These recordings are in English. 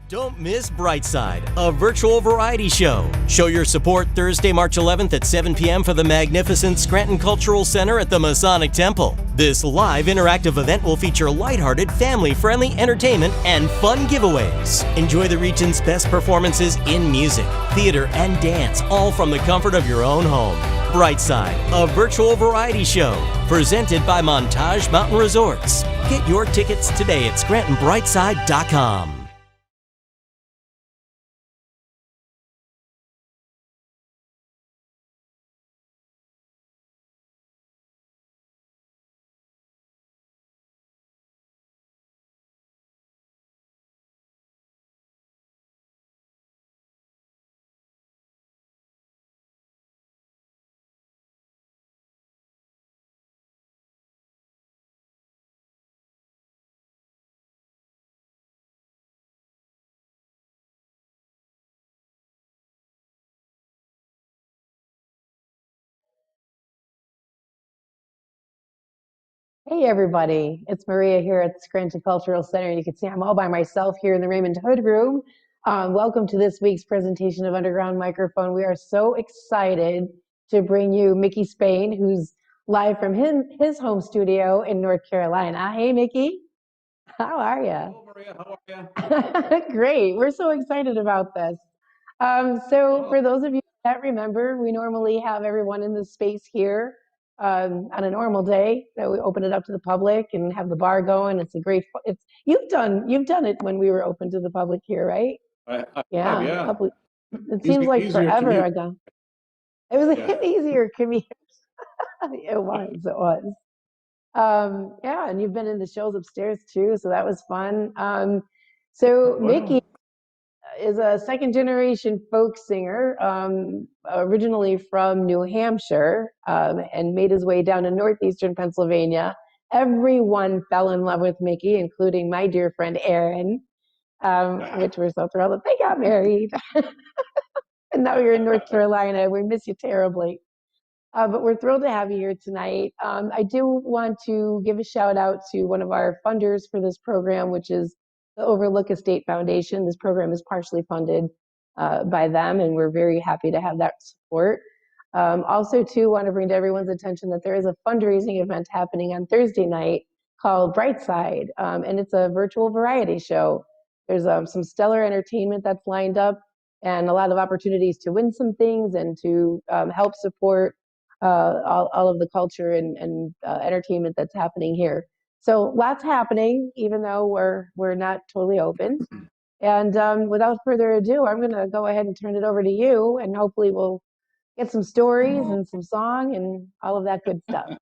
Don't miss Brightside, a virtual variety show. Show your support Thursday, March 11th at 7 p.m. for the magnificent Scranton Cultural Center at the Masonic Temple. This live interactive event will feature lighthearted, family-friendly entertainment and fun giveaways. Enjoy the region's best performances in music, theater, and dance, all from the comfort of your own home. Brightside, a virtual variety show, presented by Montage Mountain Resorts. Get your tickets today at ScrantonBrightside.com. Hey everybody, it's Maria here at the Scranton Cultural Center. You can see I'm all by myself here in the Raymond Hood Room. Welcome to this week's presentation of Underground Microphone. We are so excited to bring you Mickey Spain, who's live from his home studio in North Carolina. Hey Mickey, how are you? Hello Maria, how are you? Great, we're so excited about this. For those of you that remember, we normally have everyone in the space here on a normal day that we open it up to the public and have the bar going. It's a great. You've done it when we were open to the public here, right? I Yeah, have, yeah. it seems like forever ago. It was an easier commute. It was. Yeah, and you've been in the shows upstairs too, so that was fun. Mickey is a second generation folk singer, originally from New Hampshire, and made his way down to northeastern Pennsylvania. Everyone fell in love with Mickey, including my dear friend Aaron, which we're so thrilled that they got married. And now you're in North Carolina. We miss you terribly. But we're thrilled to have you here tonight. I do want to give a shout out to one of our funders for this program, which is the Overlook Estate Foundation. This program is partially funded by them, and we're very happy to have that support. Also, too, want to bring to everyone's attention that there is a fundraising event happening on Thursday night called Brightside, and it's a virtual variety show. There's some stellar entertainment that's lined up and a lot of opportunities to win some things and to help support all of the culture and entertainment that's happening here. So lots happening, even though we're not totally open. And without further ado, I'm going to go ahead and turn it over to you, and hopefully we'll get some stories and some song and all of that good stuff.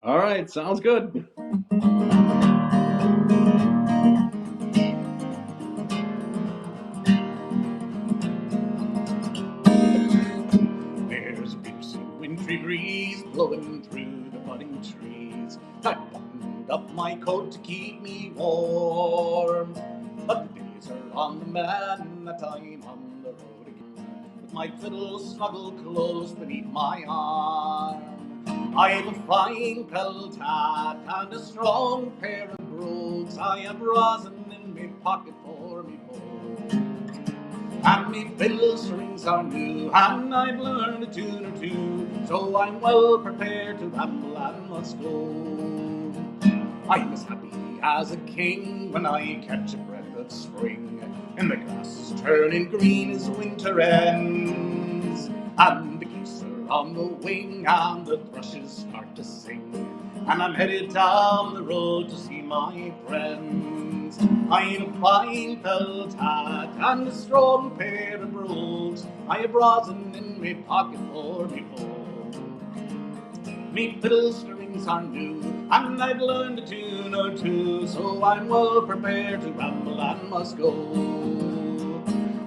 All right, sounds good. There's a piercing wintry breeze blowing through the budding trees. I buttoned up my coat to keep me warm, but the days are on the mend that I'm on the road again, with my fiddle snuggled close beneath my arm. I've a fine felt hat and a strong pair of brogues. I have rosin in me pocket for me home, and me fiddle strings are new, and I've learned a tune or two, so I'm well prepared to ramble and must go. I'm as happy as a king when I catch a breath of spring, and the grass is turning green as winter ends, and the geese are on the wing, and the thrushes start to sing, and I'm headed down the road to see my friends. I've a fine felt hat and a strong pair of brogues. I have rosin in me pocket for me home. Me fiddle strings are new, and I've learned a tune or two, so I'm well prepared to ramble and must go.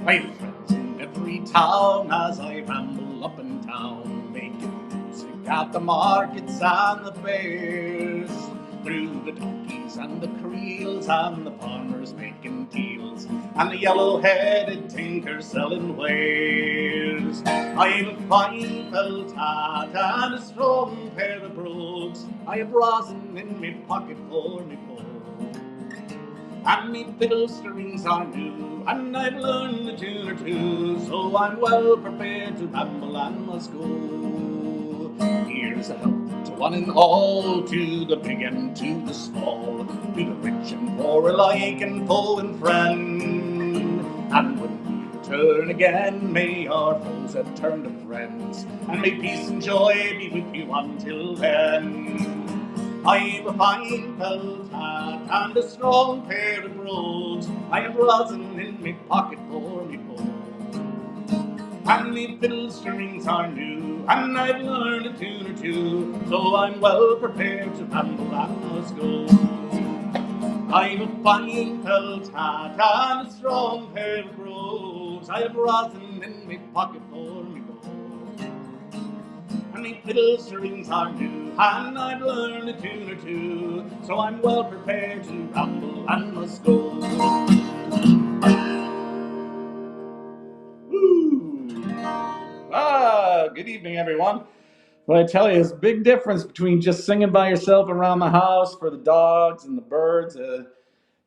I've friends in every town as I ramble up and down, making music at the markets and the fairs, through the donkeys and the creels and the farmers making deals, and the yellow-headed tinkers selling wares. I've a fine felt hat and a strong pair of brogues. I have rosin in me pocket for me home, and me fiddle strings are new, and I've learned a tune or two, so I'm well prepared to ramble and must go. Here's a health to one and all, to the big and to the small, to the rich and poor alike, and foe and friend. And when we return again, may our foes have turned to friends, and may peace and joy be with you until then. I've a fine felt hat and a strong pair of brogues, I have rosin in me pocket for me bow. And me fiddle strings are new, and I've learned a tune or two, so I'm well prepared to ramble and must go. I've a fine felt hat and a strong pair of brogues, I have rosin in me pocket for me bow. And me fiddle strings are new, and I've learned a tune or two, so I'm well prepared to ramble and must go. Woo! Good evening, everyone. Well, I tell you, there's a big difference between just singing by yourself around the house for the dogs and the birds.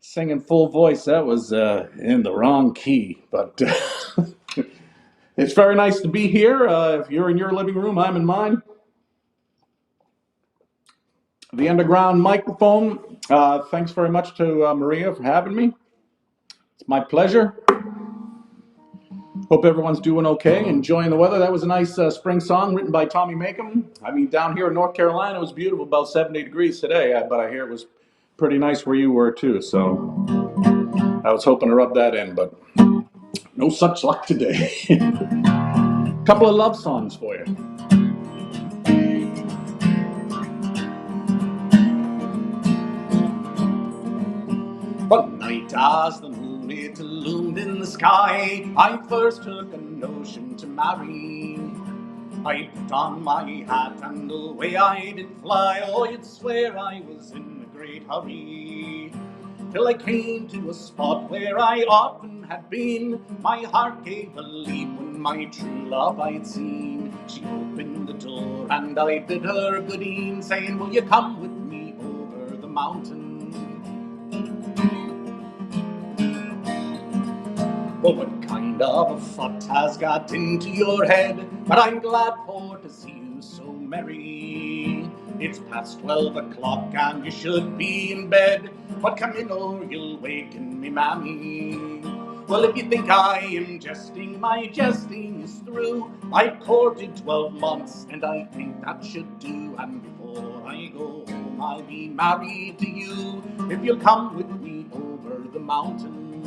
Singing full voice, that was in the wrong key, but it's very nice to be here. If you're in your living room, I'm in mine. The underground microphone. Thanks very much to Maria for having me. It's my pleasure. Hope everyone's doing okay, enjoying the weather. That was a nice spring song written by Tommy Makem. I mean, down here in North Carolina, it was beautiful, about 70 degrees today, but I hear it was pretty nice where you were too, so I was hoping to rub that in, but no such luck today. Couple of love songs for you. One night as the moon it illumined in the sky, I first took a notion to marry. I put on my hat and away I did fly, oh, you'd swear I was in a great hurry. Till I came to a spot where I often had been, my heart gave a leap when my true love I'd seen. She opened the door and I bid her good e'en, saying, will you come with me over the mountain? Well, what kind of a thought has got into your head? But I'm glad for to see you so merry. It's past 12 o'clock and you should be in bed, but come in or you'll waken me mammy. Well, if you think I am jesting, my jesting is through. I've courted 12 months and I think that should do. And before I go home, I'll be married to you, if you'll come with me over the mountain.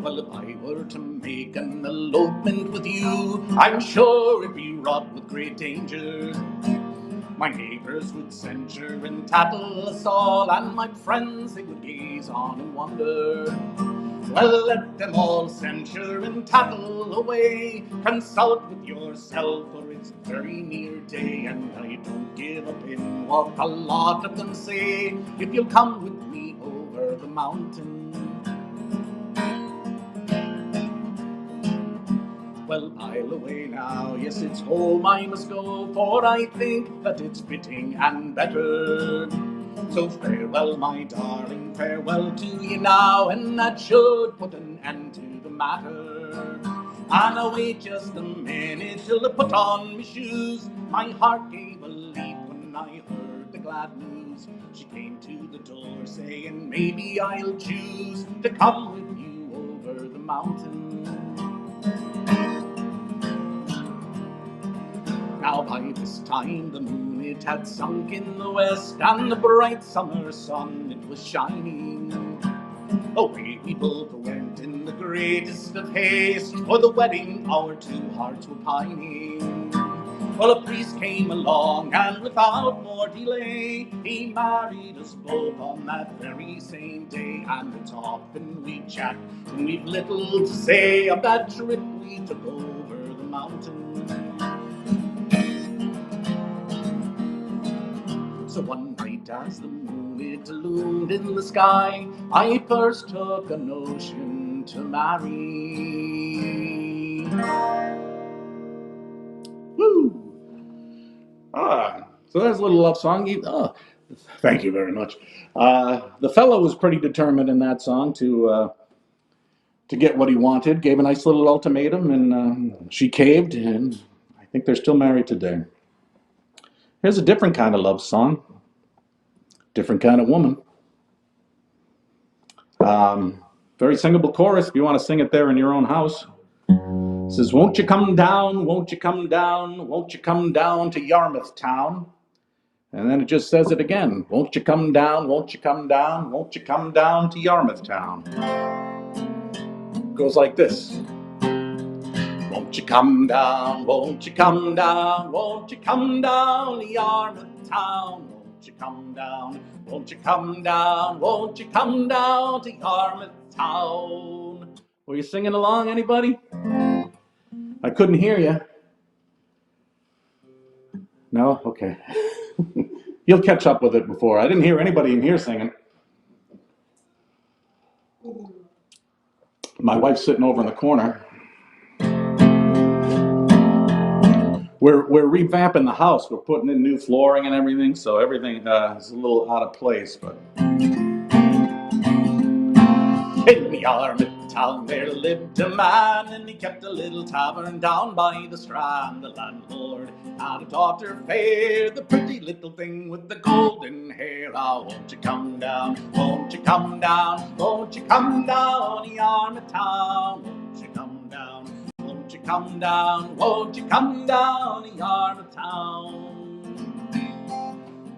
Well, if I were to make an elopement with you, I'm sure it'd be wrought with great danger. My neighbors would censure and tattle us all, and my friends, they would gaze on in wonder. Well, let them all censure and tattle away. Consult with yourself, for it's very near day, and I don't give a pin what a lot of them say, if you'll come with me over the mountain. Well, I'll away now, yes, it's home I must go, for I think that it's fitting and better. So farewell, my darling, farewell to you now, and that should put an end to the matter. And I'll wait just a minute till I put on my shoes. My heart gave a leap when I heard the glad news. She came to the door saying, maybe I'll choose to come with you over the mountain. Now by this time the moon it had sunk in the west, and the bright summer sun it was shining. Away we both went in the greatest of haste, for the wedding our two hearts were pining. Well, a priest came along, and without more delay, he married us both on that very same day. And it's often we chat, and we've little to say of that trip we took over the mountain. So one night as the moon it loomed in the sky, I first took a notion to marry. Woo! So that's a little love song. Thank you very much. The fellow was pretty determined in that song to get what he wanted. Gave a nice little ultimatum, and she caved, and I think they're still married today. Here's a different kind of love song, different kind of woman. Very singable chorus if you want to sing it there in your own house. It says, won't you come down, won't you come down, won't you come down to Yarmouth town? And then it just says it again. Won't you come down, won't you come down, won't you come down to Yarmouth town? It goes like this. Won't you come down, won't you come down, won't you come down to Yarmouth town? Won't you come down, won't you come down, won't you come down to Yarmouth town? Were you singing along, anybody? I couldn't hear you. No? Okay. You'll catch up with it before. I didn't hear anybody in here singing. My wife's sitting over in the corner. We're revamping the house. We're putting in new flooring and everything, so everything is a little out of place. But in Yarmouth town there lived a man, and he kept a little tavern down by the Strand. The landlord had a daughter fair, the pretty little thing with the golden hair. Ah, won't you come down, won't you come down, won't you come down to Yarmouth town? Won't you come down, won't you come down, won't you come down to Yarmouth town?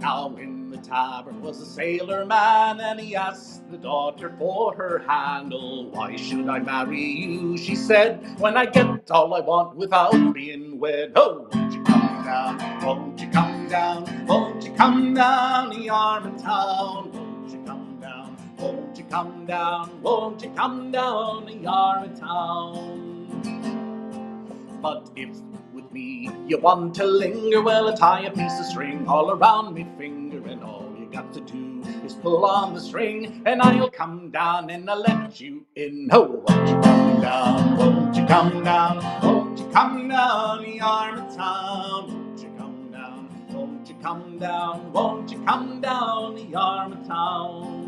Now in the tavern was a sailor man, and he asked the daughter for her hand. Oh, why should I marry you, she said, when I get all I want without being wed? Oh, won't you come down, won't you come down, won't you come down to Yarmouth town? Won't you come down, won't you come down, won't you come down to Yarmouth town? But if with me you want to linger, well, I tie a piece of string all around me finger, and all you got to do is pull on the string, and I'll come down and I'll let you in. Oh, won't you come down, won't you come down, won't you come down to Yarmouth town? Won't you come down, won't you come down, won't you come down to Yarmouth town?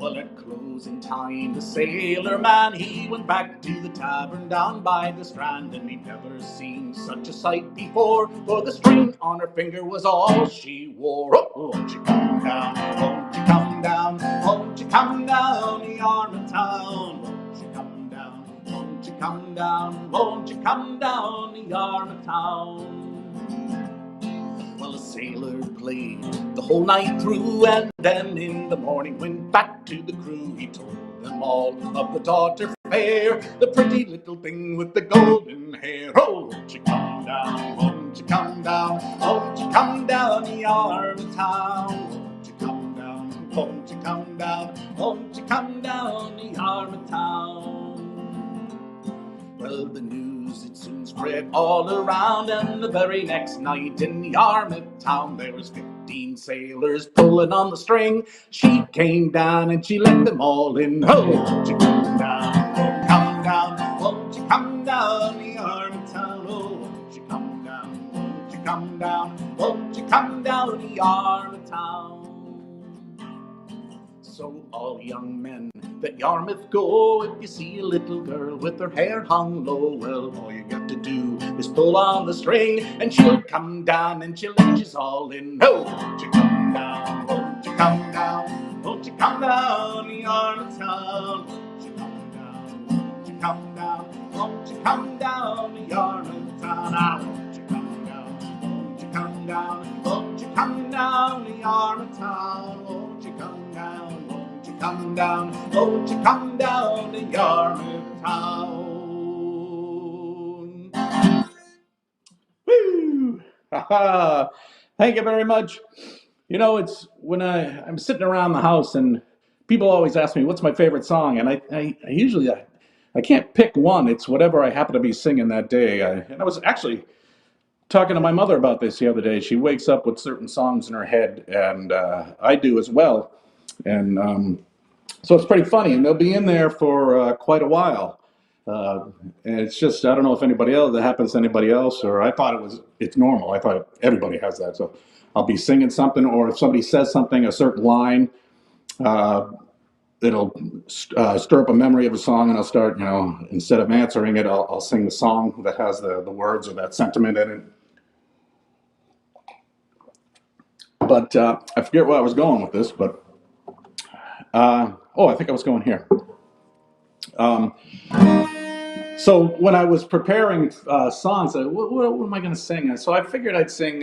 Well, at closing time, the sailor man, he went back to the tavern down by the Strand, and he'd never seen such a sight before, for the string on her finger was all she wore. Oh, won't you come down, won't you come down, won't you come down to Yarmouth town? Won't you come down, won't you come down, won't you come down to Yarmouth town? Well, the sailor played the whole night through, and then in the morning went back to the crew. He told them all of the daughter fair, the pretty little thing with the golden hair. Oh, won't you come down, won't you come down, won't you come down to Yarmouth town? Won't you come down, won't you come down, won't you come down to Yarmouth town? Well, the news it soon spread all around, and the very next night in Yarmouth town there was 15 sailors pulling on the string. She came down and she let them all in. Oh, won't you come down, won't come down, won't you come down to Yarmouth town? Oh, won't you come down, won't you come down, won't you come down to Yarmouth town? So all young men that Yarmouth go, if you see a little girl with her hair hung low, well, all you got to do is pull on the string, and she'll come down and she'll let you all in. Oh, won't you come down, won't you come down, won't you come down to Yarmouth town? Won't you come down, won't you come down, won't you come down to Yarmouth town? Ah, won't you come down, won't you come down, won't you come down to Yarmouth town? Won't you come down, won't you come down, won't you come down to Yarmouth town? Woo! Ha-ha! Thank you very much. You know, it's when I'm sitting around the house and people always ask me, what's my favorite song? And I usually, I can't pick one. It's whatever I happen to be singing that day. And I was actually talking to my mother about this the other day. She wakes up with certain songs in her head, and I do as well. And so it's pretty funny, and they'll be in there for quite a while. And it's just, I don't know if anybody else, that happens to anybody else, or I thought it's normal. I thought everybody has that. So I'll be singing something, or if somebody says something, a certain line, it'll stir up a memory of a song, and I'll start, instead of answering it, I'll sing the song that has the words or that sentiment in it. But I forget where I was going with this, but I think I was going here. So when I was preparing songs, what am I going to sing? And so I figured I'd sing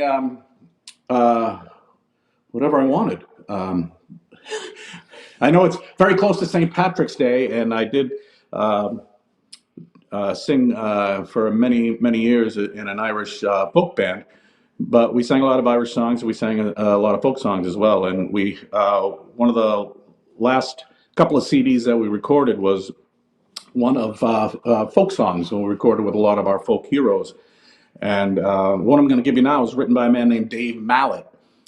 whatever I wanted. I know it's very close to St. Patrick's Day, and I did sing for many, many years in an Irish folk band. But we sang a lot of Irish songs, and we sang a lot of folk songs as well. And we one of the last couple of CDs that we recorded was one of folk songs, and we recorded with a lot of our folk heroes. And what I'm going to give you now is written by a man named Dave Mallet.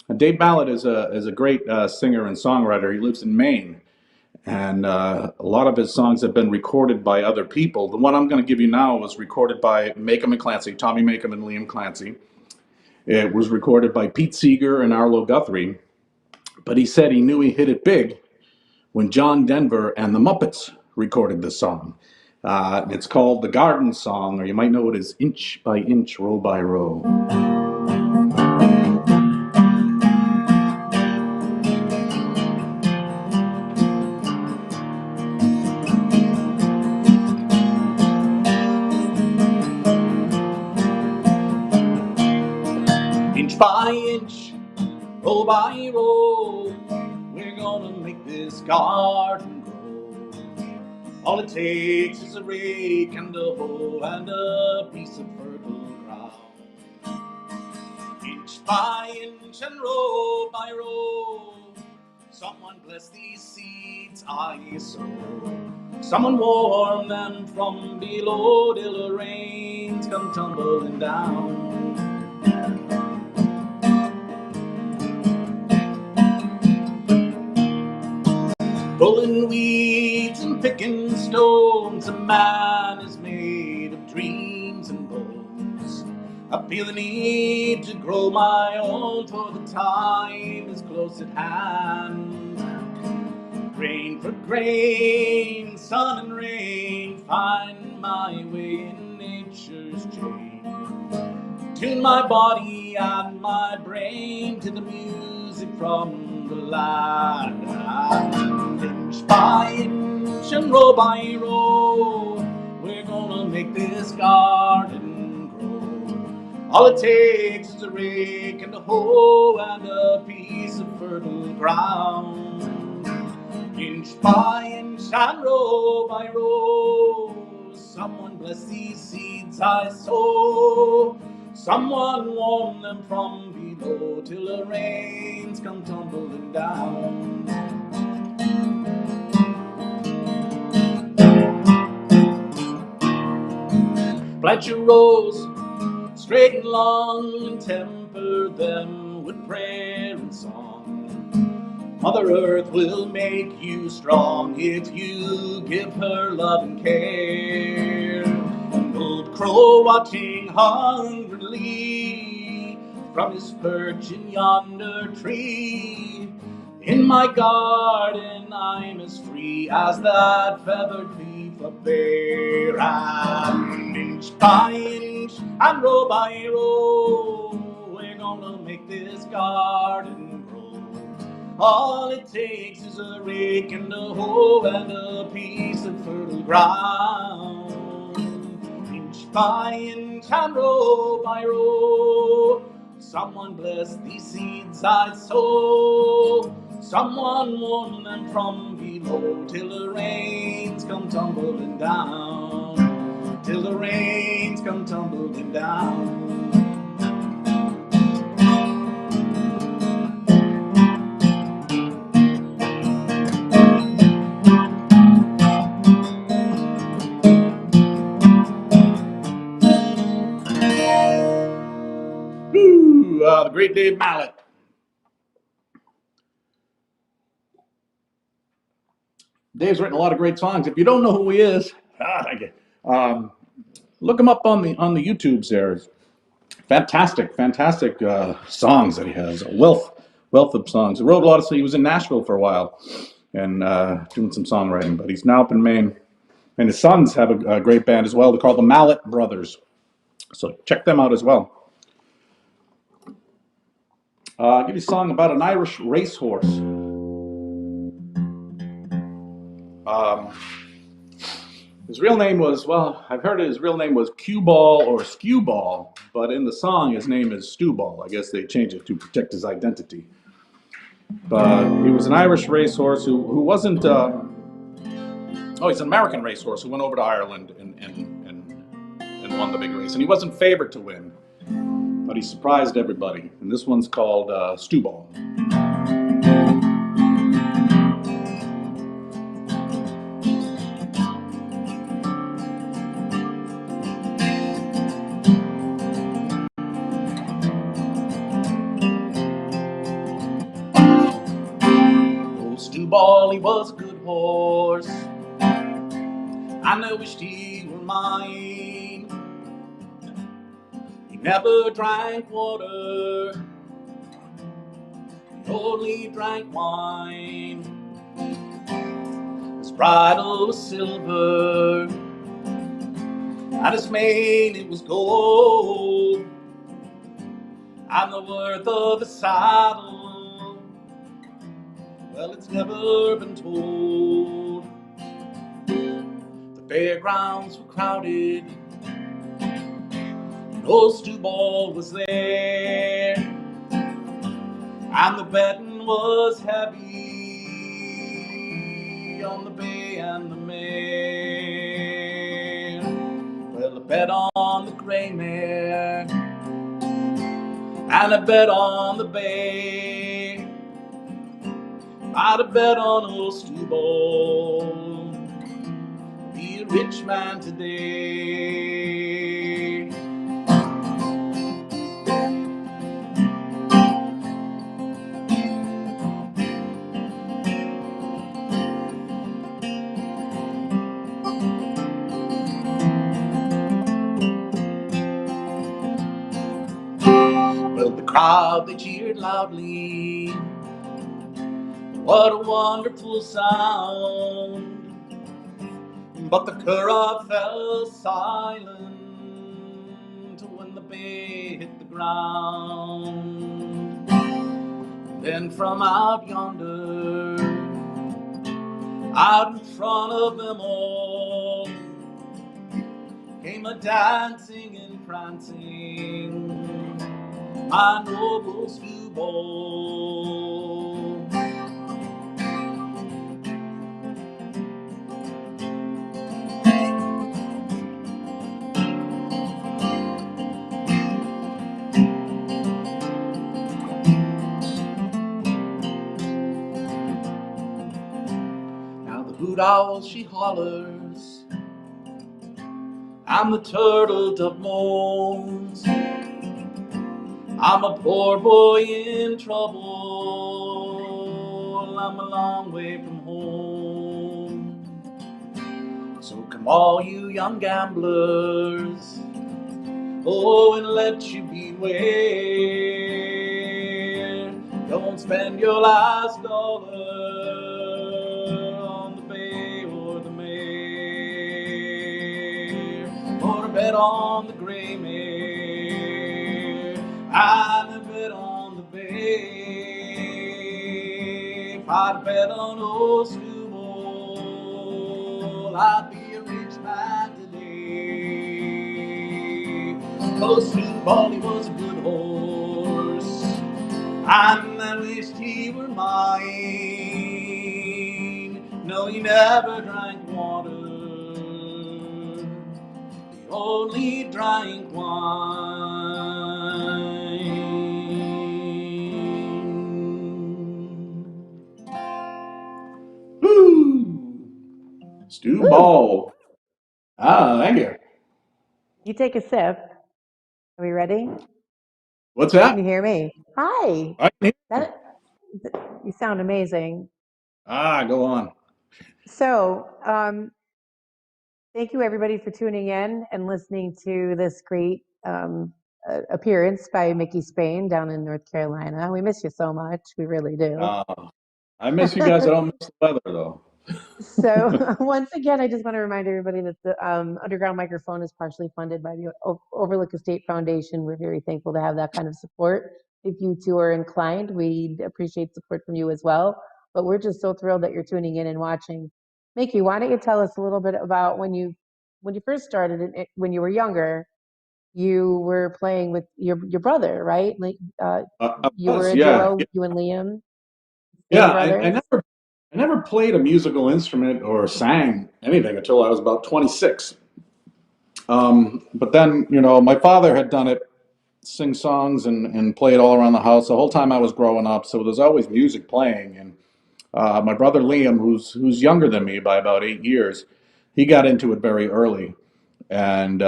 And Dave Mallet is a great singer and songwriter. He lives in Maine. And a lot of his songs have been recorded by other people. The one I'm going to give you now was recorded by Macom and Clancy, Tommy Macom and Liam Clancy. It was recorded by Pete Seeger and Arlo Guthrie. But he said he knew he hit it big when John Denver and the Muppets recorded this song. It's called The Garden Song, or you might know it as Inch by Inch, Row by Row. Inch by inch, row by row, we're gonna make this garden grow. All it takes is a rake and a hoe and a piece of fertile ground. Inch by inch and row by row, someone bless these seeds I sow. Someone warm them from below till the rains come tumbling down. Pulling weeds and picking stones, a man is made of dreams and bones. I feel the need to grow my own, for the time is close at hand. Grain for grain, sun and rain, find my way in nature's chain. Tune my body and my brain to the music from the land. Inch by inch and row by row, we're gonna make this garden grow. All it takes is a rake and a hoe and a piece of fertile ground. Inch by inch and row by row, someone bless these seeds I sow. Someone warm them from below till the rains come tumbling down. Plant your rows straight and long, and temper them with prayer and song. Mother Earth will make you strong if you give her love and care. An old crow watching hungrily from his perch in yonder tree. In my garden I'm as free as that feathered leaf up there. And inch by inch and row by row, we're gonna make this garden grow. All it takes is a rake and a hoe and a piece of fertile ground. Inch by inch and row by row, someone bless these seeds I sow. Someone warm them from below till the rains come tumbling down. Till the rains come tumbling down. The great Dave Mallet. Dave's written a lot of great songs. If you don't know who he is, Look him up on the YouTubes there. Fantastic, fantastic songs that he has. A wealth of songs. He wrote a lot of. So he was in Nashville for a while and doing some songwriting, but he's now up in Maine. And his sons have a great band as well. They're called the Mallet Brothers. So check them out as well. I'll give you a song about an Irish racehorse. His real name was, well, I've heard his real name was Cue Ball or Skew Ball, but in the song his name is Stew Ball. I guess they changed it to protect his identity. But he was an Irish racehorse who wasn't, he's an American racehorse who went over to Ireland and won the big race. And he wasn't favored to win, but he surprised everybody. And this one's called Stew Ball. Stew Ball, he was a good horse, and I wished he were mine. He never drank water, he only drank wine. His bridle was silver, and his mane it was gold, and the worth of his saddle, well, it's never been told. The fairgrounds were crowded, and old Stew Ball was there, and the betting was heavy on the bay and the mare. Well, I bet on the grey mare, and I bet on the bay. I'd have bet on old Stew Ball, be a rich man today. Well, the crowd, they cheered loudly. What a wonderful sound. But the crowd fell silent when the bay hit the ground. Then from out yonder, out in front of them all, came a dancing and prancing, my noble Stew Ball. Now the hoot owl she hollers, and the turtle dove moans. I'm a poor boy in trouble, I'm a long way from home. So come all you young gamblers, oh, and let you beware. Don't spend your last dollar on the bay or the mare, or bet on the grey mare, and a bet on the bay. If I'd bet on old Stew Ball, I'd be a rich man today. Old Stew Ball, he was a good horse, and I wished he were mine. No, he never drank water, he only drank wine. Woo! Stew Ball. Ah, thank you. You take a sip. Are we ready? What's that? Can you hear me? Hi. I can hear You sound amazing. go on. So, Thank you, everybody, for tuning in and listening to this great appearance by Mickey Spain down in North Carolina. We miss you so much. We really do. I miss you guys. I don't miss the weather, though. So once again, I just want to remind everybody that the Underground Microphone is partially funded by the Overlook Estate Foundation. We're very thankful to have that kind of support. If you two are inclined, we'd appreciate support from you as well. But we're just so thrilled that you're tuning in and watching. Mickey, why don't you tell us a little bit about when you first started, when you were younger, you were playing with your brother, right? Like you were a duo, you and Liam. Yeah, I never played a musical instrument or sang anything until I was about 26. But then, my father had done it, sing songs and play it all around the house the whole time I was growing up. So there's always music playing. And my brother Liam, who's younger than me by about 8 years, he got into it very early. And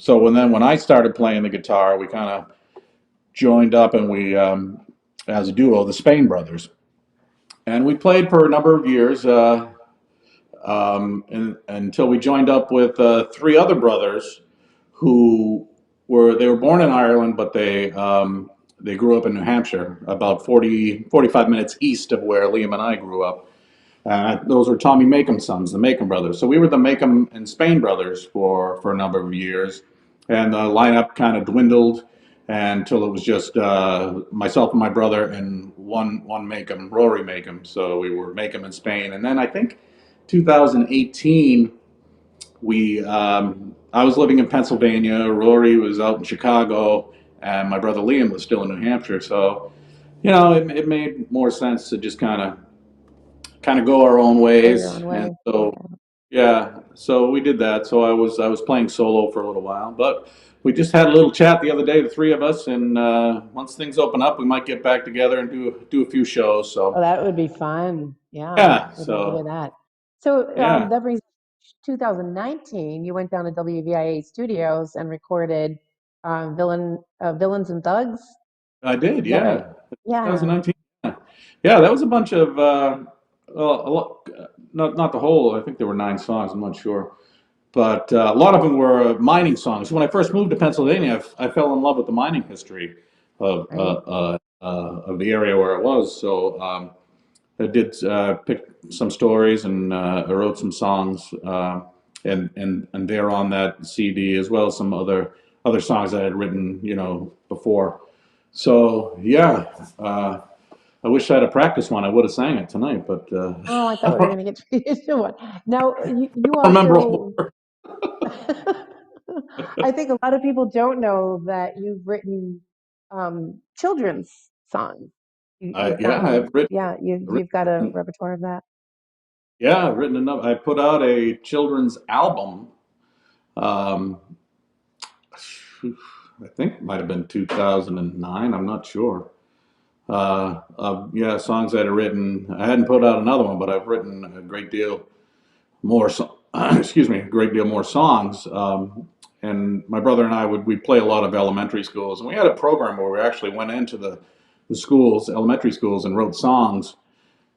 so when I started playing the guitar, we kind of joined up and we, as a duo, the Spain Brothers. And we played for a number of years until we joined up with three other brothers who they were born in Ireland, but they grew up in New Hampshire, about 45 minutes east of where Liam and I grew up. Those were Tommy Makeham's sons, the Makeham brothers. So we were the Makeham and Spain brothers for a number of years, and the lineup kind of dwindled until it was just myself and my brother and one Makeham, Rory Makeham. So we were Makeham and Spain, and then I think 2018 I was living in Pennsylvania. Rory was out in Chicago, and my brother Liam was still in New Hampshire. So it made more sense to just kind of go our own ways. And so so we did that. So I was playing solo for a little while, but we just had a little chat the other day, the three of us, and once things open up, we might get back together and do a few shows. So that would be fun. Yeah. We'd love to hear that. So that brings 2019. You went down to WVIA Studios and recorded Villains and Thugs. I did. Yeah. Right? Yeah. 2019. Yeah, that was a bunch of not the whole. I think there were 9 songs. I'm not sure. But a lot of them were mining songs. When I first moved to Pennsylvania, I fell in love with the mining history of the area where it was. So I did pick some stories and I wrote some songs, and they're on that CD as well as some other songs I had written, before. So yeah. I wish I had practiced one. I would have sang it tonight, but oh, I thought we were going to get to one. Now you also remember. I think a lot of people don't know that you've written children's songs. I've written. You've got a repertoire of that. Yeah, I've written enough. I put out a children's album. I think it might have been 2009. I'm not sure. Songs that I've written. I hadn't put out another one, but I've written a great deal more. A great deal more songs. And my brother and I we'd play a lot of elementary schools, and we had a program where we actually went into the schools, elementary schools, and wrote songs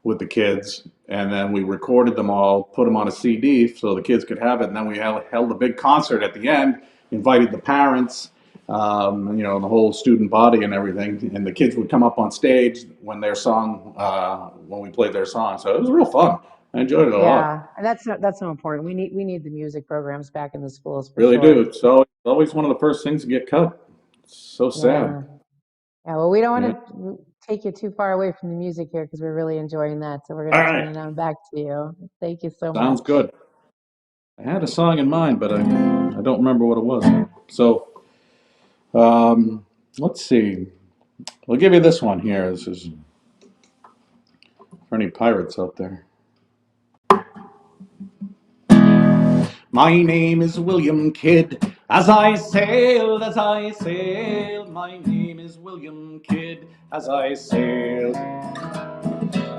with the kids, and then we recorded them all, put them on a CD so the kids could have it, and then we held a big concert at the end, invited the parents, the whole student body and everything, and the kids would come up on stage when when we played their song. So it was real fun. I enjoyed it a lot. Yeah, and that's so important. We need the music programs back in the schools. Really do. So it's always one of the first things to get cut. It's so sad. Yeah. Well, we don't want to take you too far away from the music here because we're really enjoying that. So we're going to turn it on back to you. Thank you so much. Sounds good. I had a song in mind, but I don't remember what it was. So let's see. We'll give you this one here. This is for any pirates out there. My name is William Kidd. As I sail, my name is William Kidd. As I sail,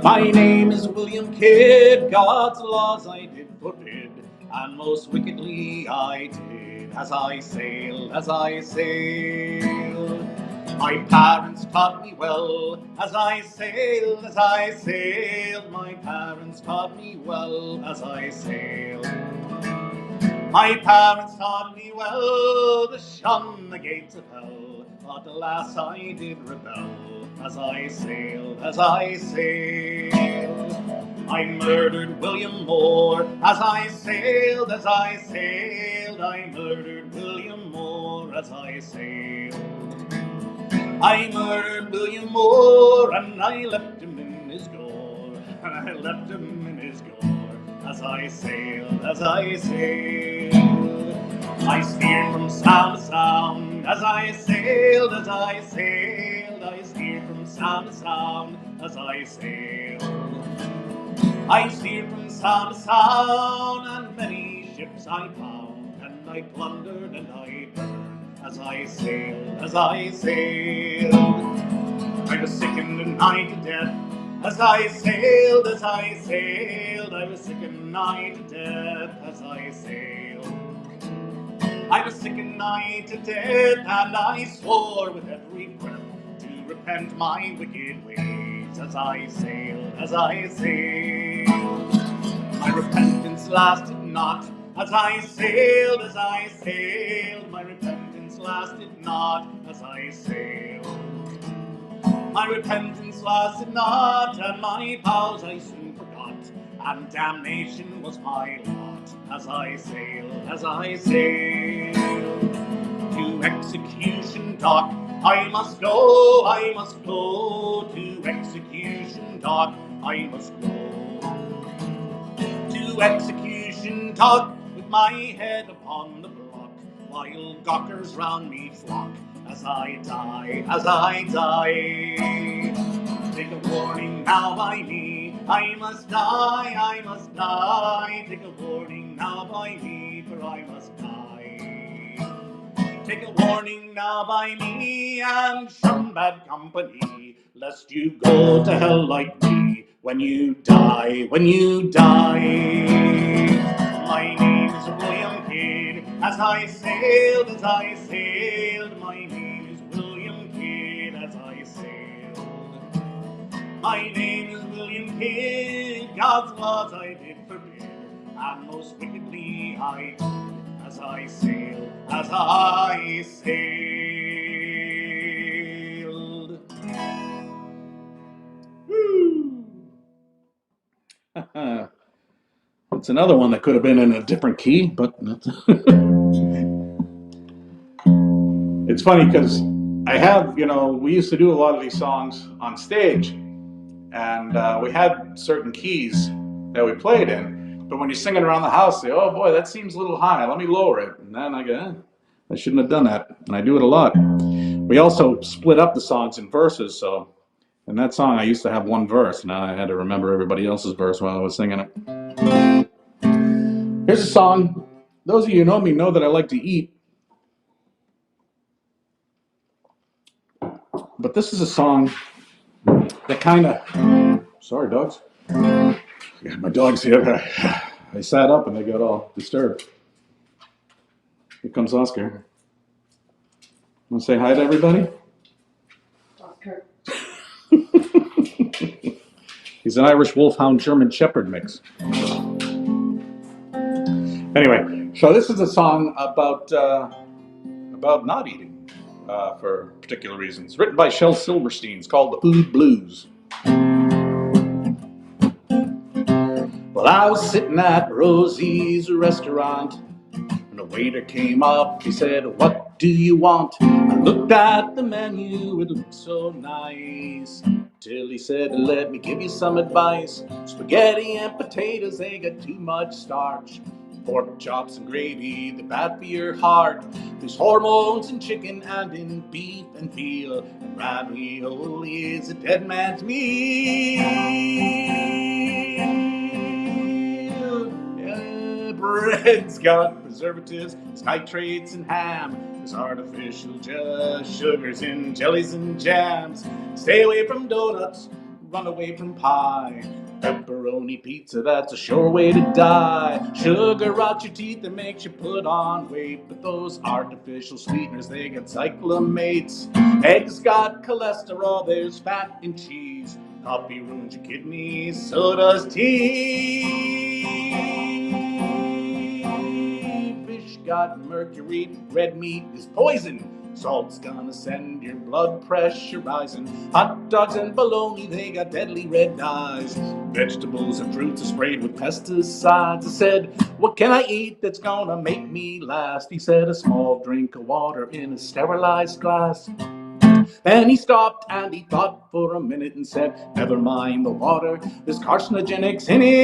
my name is William Kidd. God's laws I did forbid, and most wickedly I did. As I sail, my parents taught me well. As I sailed, my parents taught me well. As I sailed, My parents taught me well to shun the gates of hell, but alas I did rebel as I sailed, as I sailed. I murdered William Moore as I sailed, as I sailed. I murdered William Moore as I sailed. I murdered William Moore and I left him in his gore. I left him in his gore as I sailed, as I sailed. I steered from sound to sound as I sailed, as I sailed. I steered from sound to sound as I sailed. I steered from sound to sound, and many ships I found, and I plundered and I burned as I sailed, as I sailed. I was sickened and nigh to death as I sailed, as I sailed. I was sick and nigh to death as I sailed. I was sick and nigh to death, and I swore with every breath to repent my wicked ways as I sailed, as I sailed. My repentance lasted not as I sailed, as I sailed. My repentance lasted not as I sailed. My repentance lasted not, and my vows I soon forgot, and damnation was my lot as I sailed, as I sailed. To execution dock I must go, I must go. To execution dock I must go. To execution dock with my head upon the block, while gawkers round me flock as I die, as I die. Take a warning now by me, I must die, I must die. Take a warning now by me, for I must die. Take a warning now by me, and shun bad company, lest you go to hell like me when you die, when you die. My name is William Kidd, as I sailed, as I sailed. My name is William Kidd, as I sailed. My name is William Kidd, God's laws I did forbid, and most wickedly I did, as I sailed, as I sailed. Woo! It's another one that could have been in a different key, but it's funny because I have, we used to do a lot of these songs on stage, and we had certain keys that we played in, but when you're singing around the house, say, oh boy, that seems a little high, let me lower it. And then I go, I shouldn't have done that, and I do it a lot. We also split up the songs in verses, so in that song I used to have one verse. Now I had to remember everybody else's verse while I was singing it. Here's a song. Those of you who know me know that I like to eat. But this is a song that kind of... Sorry, dogs. Yeah, my dogs here. They sat up and they got all disturbed. Here comes Oscar. Want to say hi to everybody? Oscar. He's an Irish Wolfhound German Shepherd mix. Anyway, so this is a song about not eating for particular reasons. Written by Shel Silverstein. It's called The Food Blues. Well, I was sitting at Rosie's restaurant, and the waiter came up. He said, what do you want? I looked at the menu, it looked so nice, till he said, let me give you some advice. Spaghetti and potatoes, they got too much starch. Pork chops and gravy, they're bad for your heart. There's hormones in chicken and in beef and veal, and ravioli is a dead man's meal. Bread's got preservatives, there's nitrates and ham, there's artificial sugars in jellies and jams. Stay away from donuts, run away from pie. Pepperoni pizza, that's a sure way to die. Sugar rots your teeth and makes you put on weight, but those artificial sweeteners, they got cyclamates. Eggs got cholesterol, there's fat in cheese. Coffee ruins your kidneys, so does tea. got mercury. Red meat is poison. Salt's gonna send your blood pressure rising. Hot dogs and bologna, they got deadly red eyes. Vegetables and fruits are sprayed with pesticides. I said, what can I eat that's gonna make me last? He said, a small drink of water in a sterilized glass. Then he stopped and he thought for a minute and said, never mind the water, there's carcinogenics in it.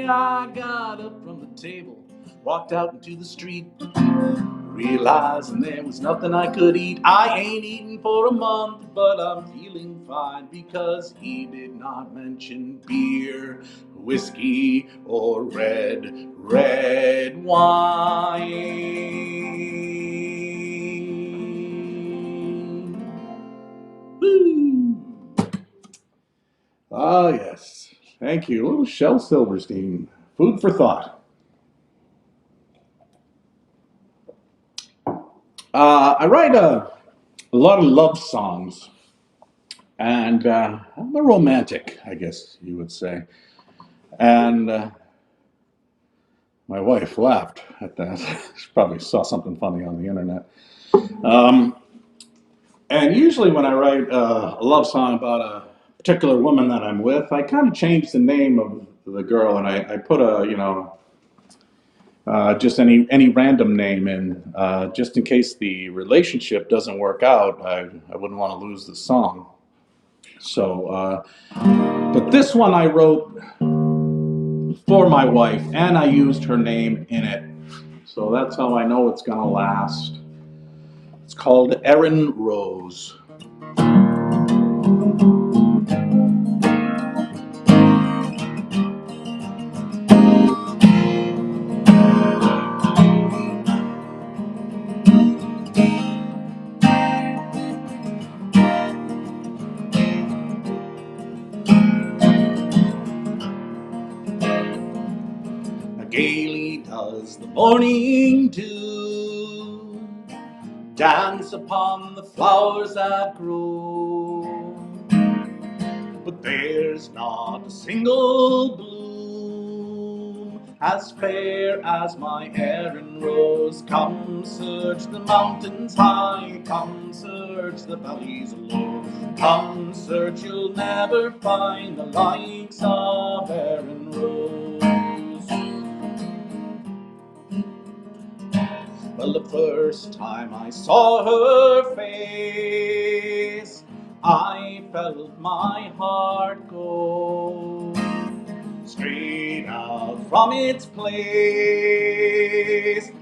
I got up from the table, walked out into the street, realizing there was nothing I could eat. I ain't eaten for a month, but I'm feeling fine because he did not mention beer, whiskey, or red wine. Woo! Ah, yes. Thank you. Little Shel Silverstein. Food for thought. I write a lot of love songs, and I'm a romantic, I guess you would say. And my wife laughed at that. She probably saw something funny on the internet. And usually when I write a love song about a particular woman that I'm with, I kind of change the name of the girl, and I put just any random name in, just in case the relationship doesn't work out. I wouldn't want to lose the song. So, but this one I wrote for my wife, and I used her name in it. So that's how I know it's gonna last. It's called Erin Rose. Gaily does the morning dew dance upon the flowers that grow, but there's not a single bloom as fair as my Erin Rose. Come search the mountains high, come search the valleys low, come search, you'll never find the likes of Erin Rose. Well, the first time I saw her face, I felt my heart go straight out from its place.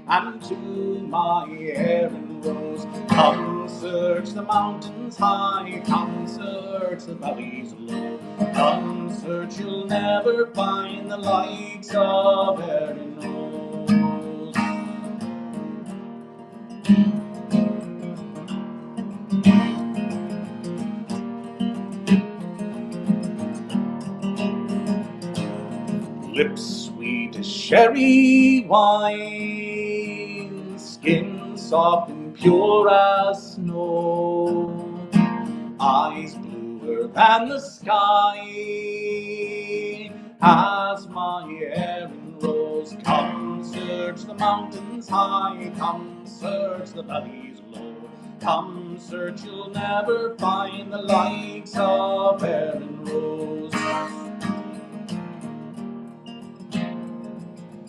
And to my Erin Rose, come search the mountains high, come search the valleys low, come search, you'll never find the likes of Erin Rose. Lips sweet as sherry wine, skin soft and pure as snow, eyes bluer than the sky, as my Erin Rose. Come search the mountains high, come search the valleys low, come search, you'll never find the likes of Erin Rose.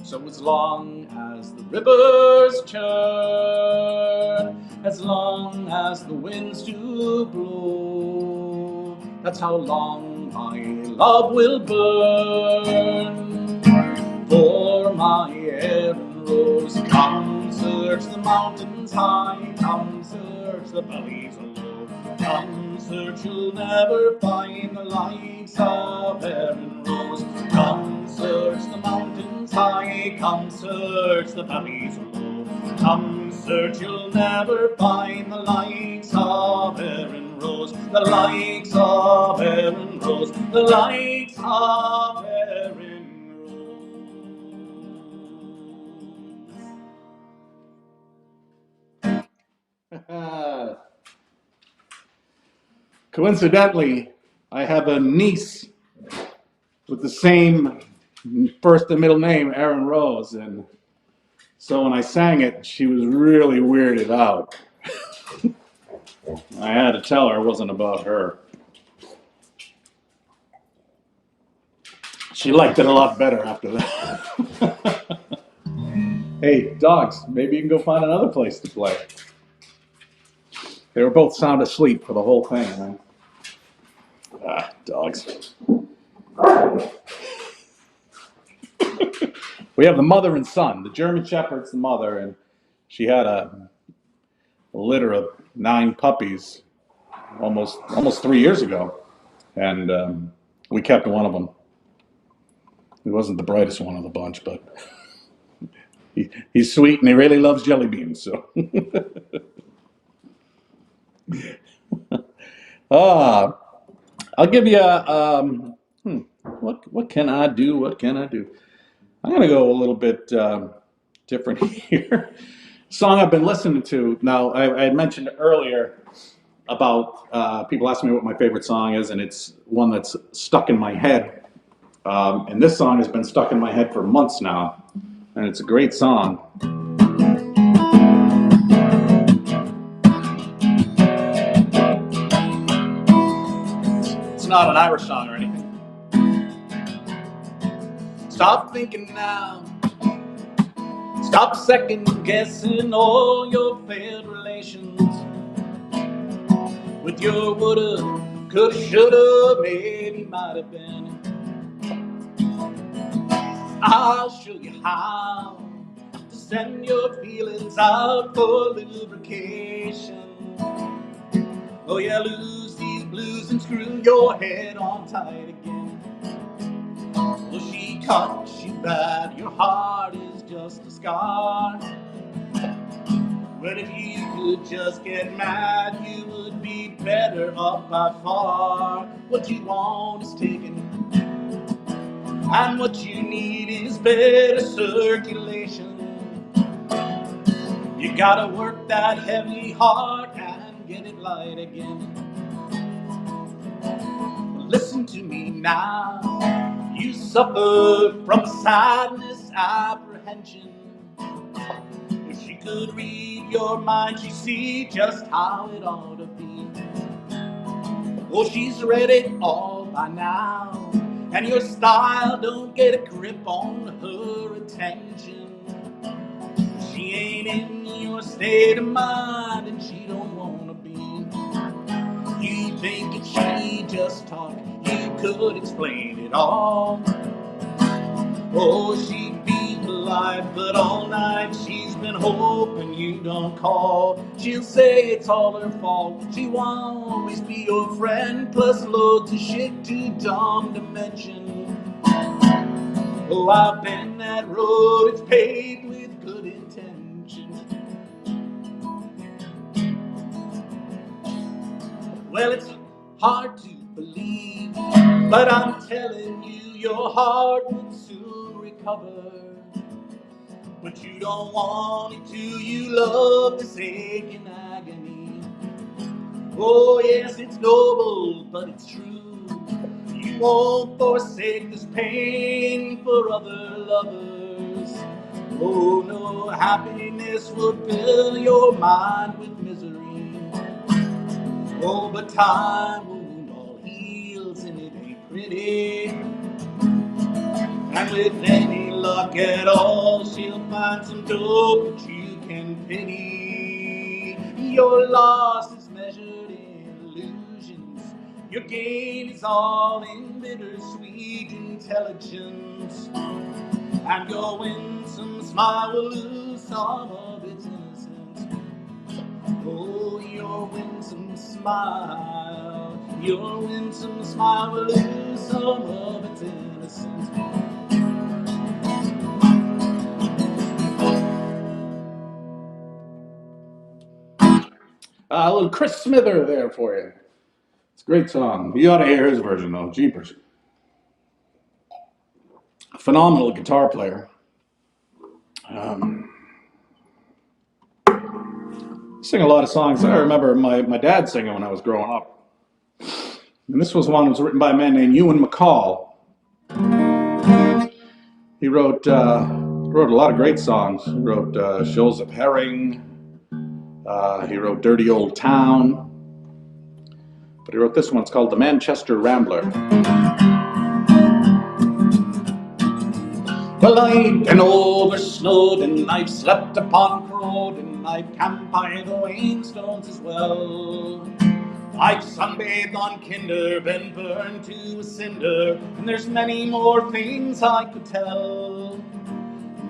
So as long as the rivers churn, as long as the winds do blow, that's how long my love will burn for my Erin Rose. Come search the mountains high, come search the valleys low, come search, you'll never find the likes of Erin Rose. Come search the mountains high, come search the valleys low, come search, you'll never find the likes of Erin Rose, the likes of Erin Rose, the likes of Erin Rose. Coincidentally, I have a niece with the same first and middle name, Aaron Rose. And so when I sang it, she was really weirded out. I had to tell her it wasn't about her. She liked it a lot better after that. Hey, dogs, maybe you can go find another place to play. They were both sound asleep for the whole thing, man. Ah, dogs. We have the mother and son. The German Shepherd's the mother, and she had a litter of 9 puppies almost 3 years ago, and we kept one of them. He wasn't the brightest one of the bunch, but he's sweet and he really loves jelly beans. So, I'll give you a. What can I do? What can I do? I'm gonna go a little bit different here. Song I've been listening to. Now, I had mentioned earlier about people asking me what my favorite song is, and it's one that's stuck in my head. And this song has been stuck in my head for months now, and it's a great song. It's not an Irish song or anything. Stop thinking now. Stop second guessing all your failed relations with your woulda, coulda, shoulda, maybe, might have been. I'll show you how to send your feelings out for lubrication. Oh yeah, lose these blues and screw your head on tight again. Well, she caught you bad, your heart is just a scar. But if you could just get mad, you would be better off by far. What you want is taken, and what you need is better circulation. You gotta work that heavy heart and get it light again. Listen to me now. You suffer from sadness, apprehension. If she could read your mind, she'd see just how it ought to be. Oh, she's read it all by now, and your style don't get a grip on her attention. She ain't in your state of mind, and she don't wanna be. You think if she just talked, you could explain it all. Oh, she'd be polite, but all night she's been hoping you don't call. She'll say it's all her fault. She won't always be your friend, plus loads of shit too dumb to mention. Oh, I've been that road, it's paved with good intentions. Well, it's hard to believe, but I'm telling you, your heart would soon recover. But you don't want it to, you love this ache and agony. Oh yes, it's noble, but it's true. You won't forsake this pain for other lovers. Oh no, happiness will fill your mind with misery. Oh, but time wound all heals and it ain't pretty. And with any luck at all, she'll find some dope that you can pity. Your loss is measured in illusions. Your gain is all in bittersweet intelligence. And your winsome smile will lose some of its innocence. Oh, your winsome smile will lose some of its innocence. A little Chris Smither there for you. It's a great song. You ought to hear his version though, jeepers. Phenomenal guitar player. Sing a lot of songs. I remember my dad singing when I was growing up. And this was one that was written by a man named Ewan McCall. He wrote a lot of great songs. He wrote Shoals of Herring. He wrote Dirty Old Town. But he wrote this one. It's called The Manchester Rambler. Well, I've been over Snowdon, I've slept upon Crowdon, I've camped by the Wainstones as well. I've sunbathed on Kinder, been burned to a cinder, and there's many more things I could tell.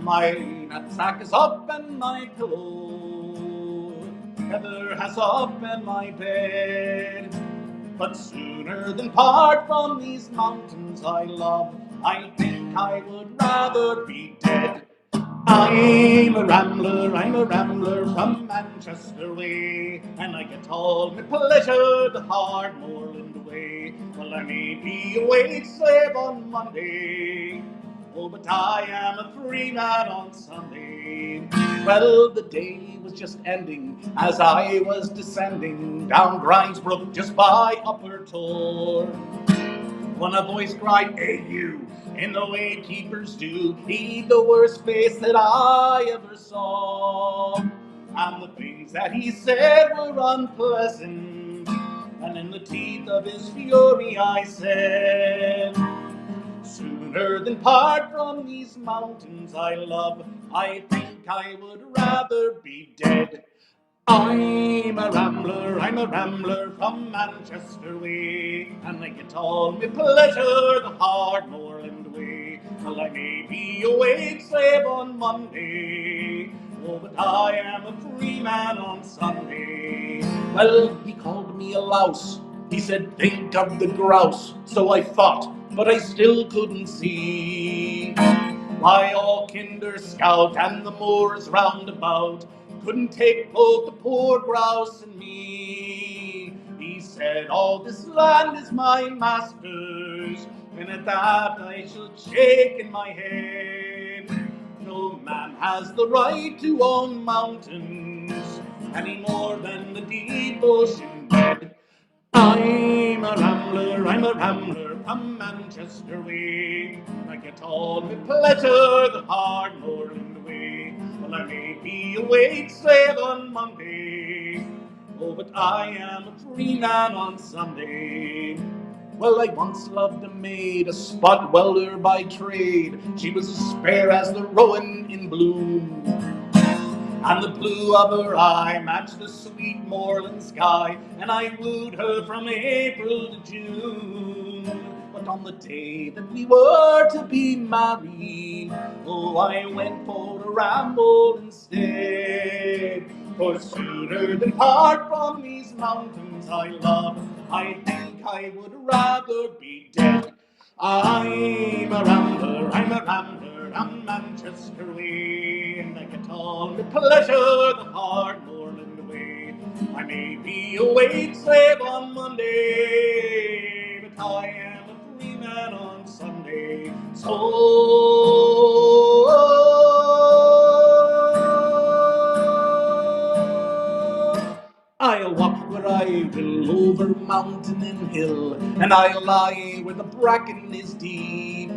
My knapsack is up and my pillow, Heather has up and my bed. But sooner than part from these mountains I love, I think I would rather be dead. I'm a rambler from Manchester way, and I get all my pleasure the hard moorland way. Well, I may be a wage slave on Monday, oh, but I am a free man on Sunday. Well, the day was just ending as I was descending down Grindsbrook just by Upper Tor, when a voice cried, "Hey you," in the way keepers do, he'd the worst face that I ever saw. And the things that he said were unpleasant, and in the teeth of his fury I said, sooner than part from these mountains I love, I think I would rather be dead. I'm a rambler from Manchester way, and I get all my pleasure the hard moorland way. Well, I may be a wage slave on Monday, oh, but I am a free man on Sunday. Well, he called me a louse, he said, think of the grouse. So I thought, but I still couldn't see why all Kinder Scout and the moors round about couldn't take both the poor grouse and me. He said, all this land is my master's, and at that I shall shake in my head. No man has the right to own mountains any more than the deep ocean bed. I'm a rambler from Manchester way. I get all my pleasure the hard moorland way. Well, I may be a wage slave on Monday, oh, but I am a free man on Sunday. Well, I once loved a maid, a spot welder by trade. She was as fair as the rowan in bloom, and the blue of her eye matched the sweet moorland sky, and I wooed her from April to June. But on the day that we were to be married, oh, I went for a ramble instead. For sooner than part from these mountains I love, I think I would rather be dead. I'm a rambler, I'm Manchester way, and I get all the pleasure the hard moorland way. I may be a wage slave on Monday, but I am a free man on Sunday. So I'll walk where I will, over mountain and hill, and I'll lie where the bracken is deep.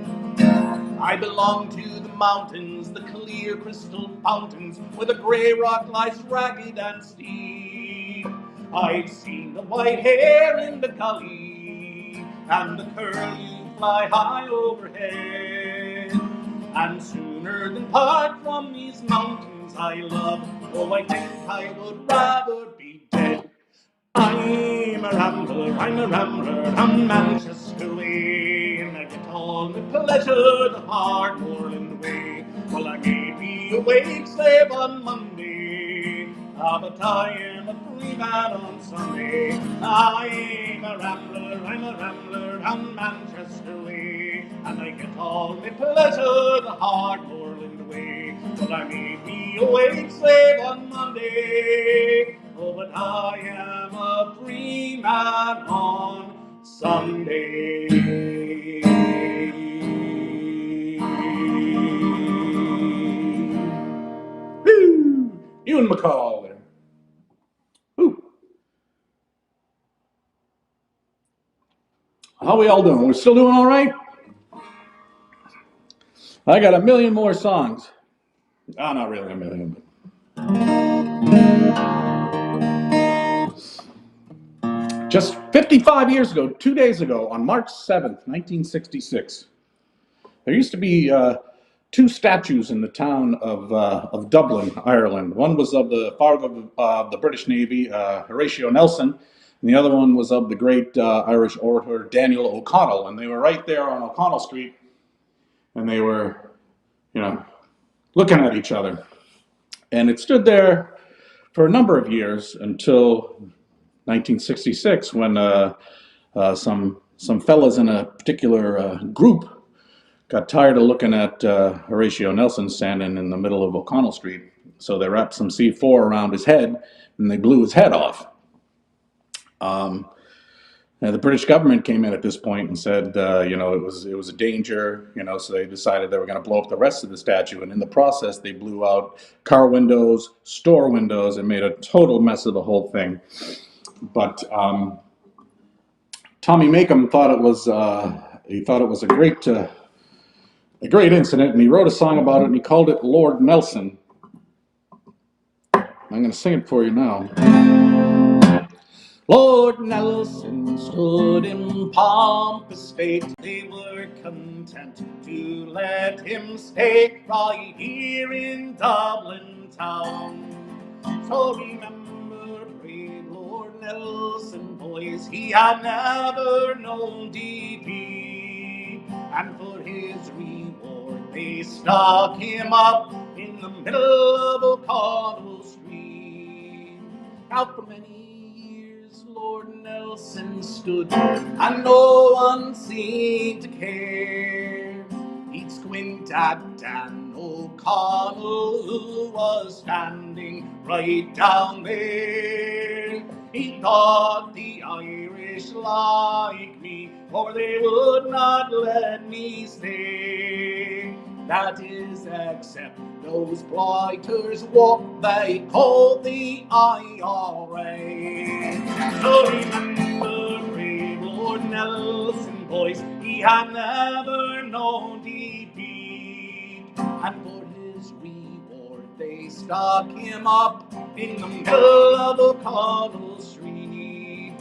I belong to the mountains, the clear crystal fountains, where the grey rock lies ragged and steep. I've seen the white hare in the gully, and the curlew fly high overhead. And sooner than part from these mountains I love, oh, I think I would rather be dead. I'm a rambler, I'm Manchester way, and I get all the pleasure the hard moorland way. Well, I may be a wage slave on Monday, but I am a free man on Sunday. I'm a rambler, I'm Manchester way, and I get all my pleasure the hard moorland way. Well, I may be a wage slave on Monday, oh, but I am a free man on Sunday. Woo! Ewan McCall there. Woo! How we all doing? We're still doing all right? I got a million more songs. Oh, not really a million. Just 55 years ago, 2 days ago, on March 7th, 1966, there used to be two statues in the town of Dublin, Ireland. One was of the father of the British Navy, Horatio Nelson, and the other one was of the great Irish orator Daniel O'Connell. And they were right there on O'Connell Street, and they were, looking at each other. And it stood there for a number of years until 1966, when some fellas in a particular group got tired of looking at Horatio Nelson standing in the middle of O'Connell Street, so they wrapped some C4 around his head and they blew his head off. And the British government came in at this point and said, it was a danger, so they decided they were going to blow up the rest of the statue. And in the process, they blew out car windows, store windows, and made a total mess of the whole thing. But Tommy Makem thought it was a great incident, and he wrote a song about it, and he called it Lord Nelson. I'm going to sing it for you now. Lord Nelson stood in pompous state. They were content to let him stay right here in Dublin town. So remember brave Lord Nelson, boys, he had never known defeat. And for his reward they stuck him up in the middle of O'Connell Street. Now for many Lord Nelson stood, and no one seemed to care. He'd squint at Dan O'Connell, who was standing right down there. He thought the Irish like me, or they would not let me stay. That is, except those blighters what they call the IRA. So remember brave Lord Nelson, boys, he had never known defeat. And for his reward they stuck him up in the middle of O'Connell Street.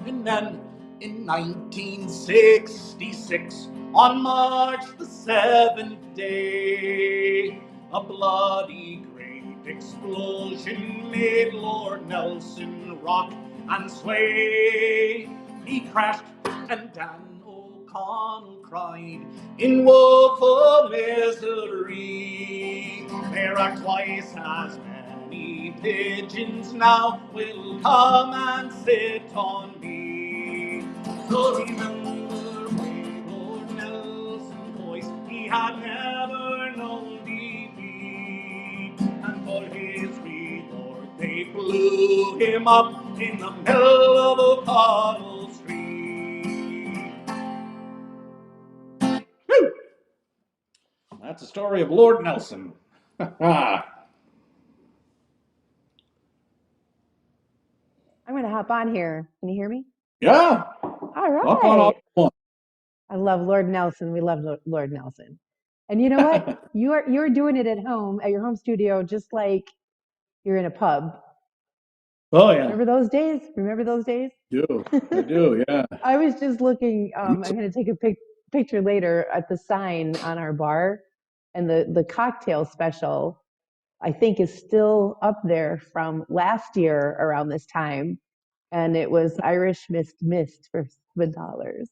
And then in 1966, on March the 7th day, a bloody great explosion made Lord Nelson rock and sway. He crashed and Dan O'Connell cried in woeful misery. There are twice as many pigeons now will come and sit on me. So remember brave Lord Nelson, boys, he had never known defeat. And for his reward they blew him up in the middle of O'Connell Street. Woo! That's the story of Lord Nelson. I'm going to hop on here. Can you hear me? Yeah. All right. I love Lord Nelson. We love Lord Nelson. And you know what? You're doing it at home, at your home studio, just like you're in a pub. Oh, yeah. Remember those days? I do, yeah. I was just looking, I'm going to take a picture later at the sign on our bar, and the cocktail special, I think, is still up there from last year around this time. And it was Irish Mist for $7.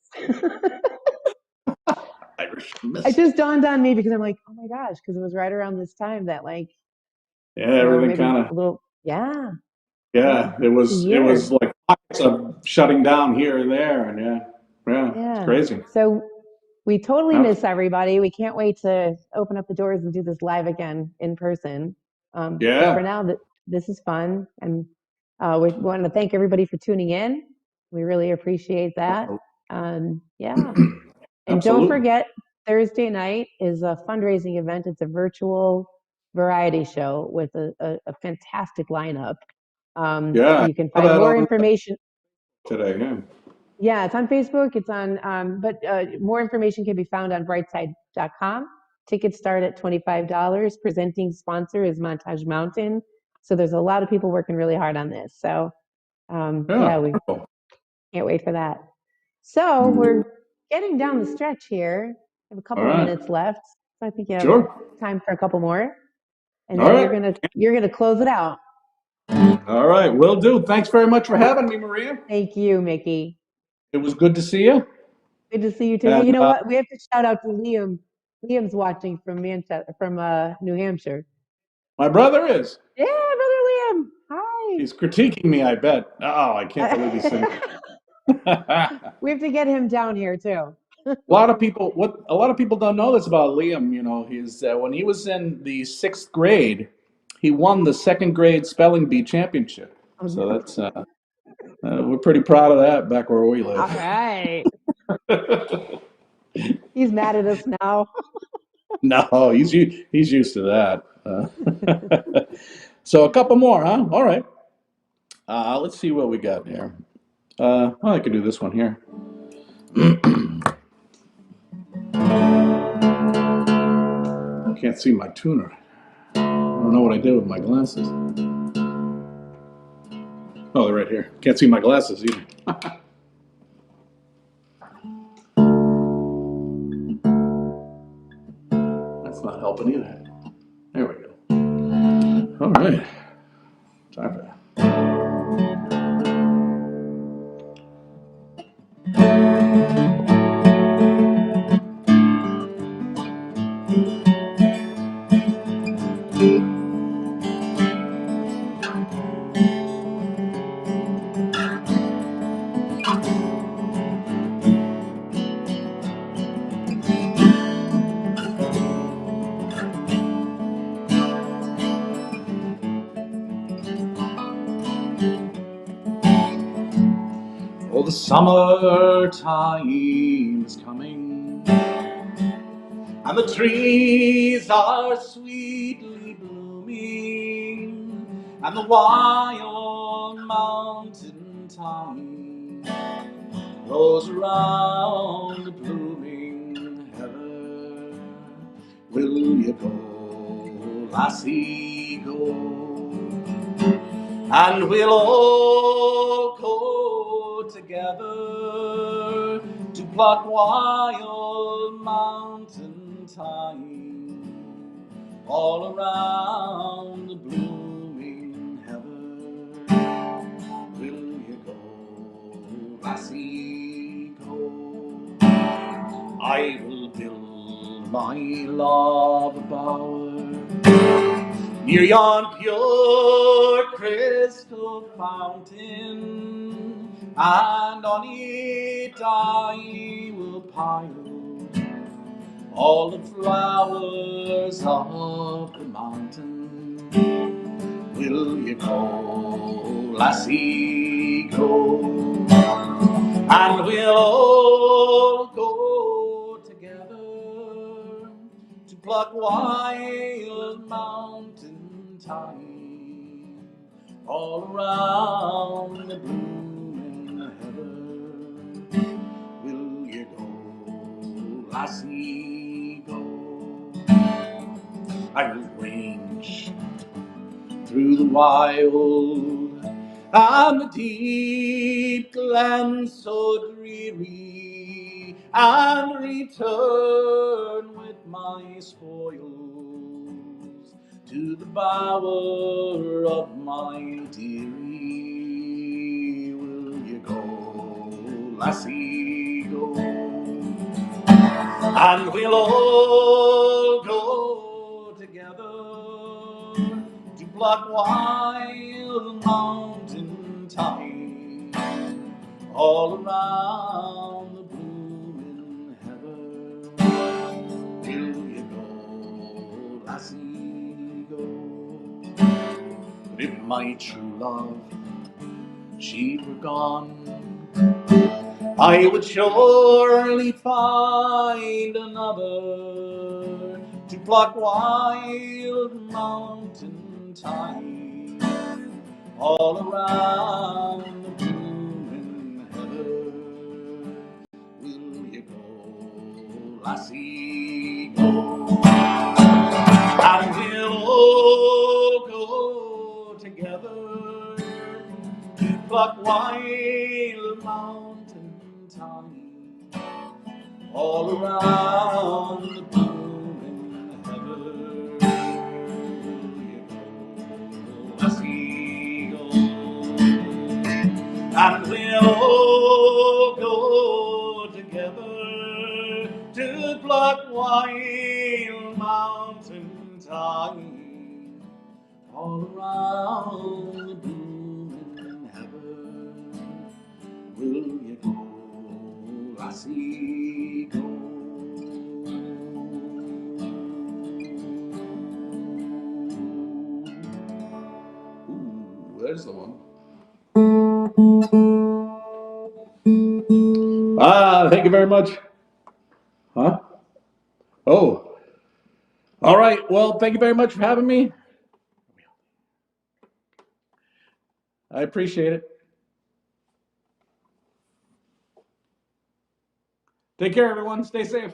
Irish Mist. It just dawned on me because I'm like, oh my gosh, because it was right around this time that everything kind of a little, yeah. It was like pockets of shutting down here and there, and it's crazy. So we totally miss everybody. We can't wait to open up the doors and do this live again in person. But for now, this is fun, and we want to thank everybody for tuning in. We really appreciate that. And don't forget, Thursday night is a fundraising event. It's a virtual variety show with a fantastic lineup. You can find more information today. Yeah, it's on Facebook. It's on, but more information can be found on brightside.com. Tickets start at $25. Presenting sponsor is Montage Mountain. So there's a lot of people working really hard on this. So we can't wait for that. So we're getting down the stretch here. We have a couple of minutes left. So I think you have time for a couple more. And then you're gonna close it out. All right, will do. Thanks very much for having me, Maria. Thank you, Mickey. It was good to see you. Good to see you too. And, hey, you know what? We have to shout out to Liam. Liam's watching from New Hampshire. My brother is. Yeah, brother Liam. Hi. He's critiquing me, I bet. Oh, I can't believe he's saying We have to get him down here too. A lot of people don't know this about Liam. You know, he's when he was in the 6th grade, he won the 2nd grade spelling bee championship. So that's we're pretty proud of that back where we live. All right. He's mad at us now. No, he's used to that. So a couple more, huh? All right. Let's see what we got here. Well, I could do this one here. I can't see my tuner. I don't know what I did with my glasses. Oh, they're right here. Can't see my glasses either. That's not helping either. There we go. All right. Time for that. Oh, the summertime is coming, and the trees are sweetly blooming, and the wild mountain thyme grows around the blooming heather. Will you go, lassie, go? And we'll all go together to pluck wild mountain thyme all around the blooming heather. Will you go, lassie, go? I will build my love bower near yon pure crystal fountain, and on it I will pile all the flowers of the mountain. Will you go, lassie, go? And we'll all go together to pluck wild mountain thyme all around the blooming heather. Will you go, lassie, go? I will range through the wild and the deep glen so dreary, and return with my spoils to the bower of my dearie. Will you go, lassie, go? And we'll all go together to pluck wild mountain thyme all around the blooming heather. Will you go, lassie, go? But if my true love, she were gone, I would surely find another to pluck wild mountain thyme all around the blooming heather. Will you go, lassie, go? block wild mountain thyme, all around the blooming heaven. I see gold, and we'll go together to pluck wild mountain thyme, all around the blooming heaven. Will you go, lassie, go? Ooh, there's the one. Thank you very much. Huh? Oh. All right. Well, thank you very much for having me. I appreciate it. Take care, everyone. Stay safe.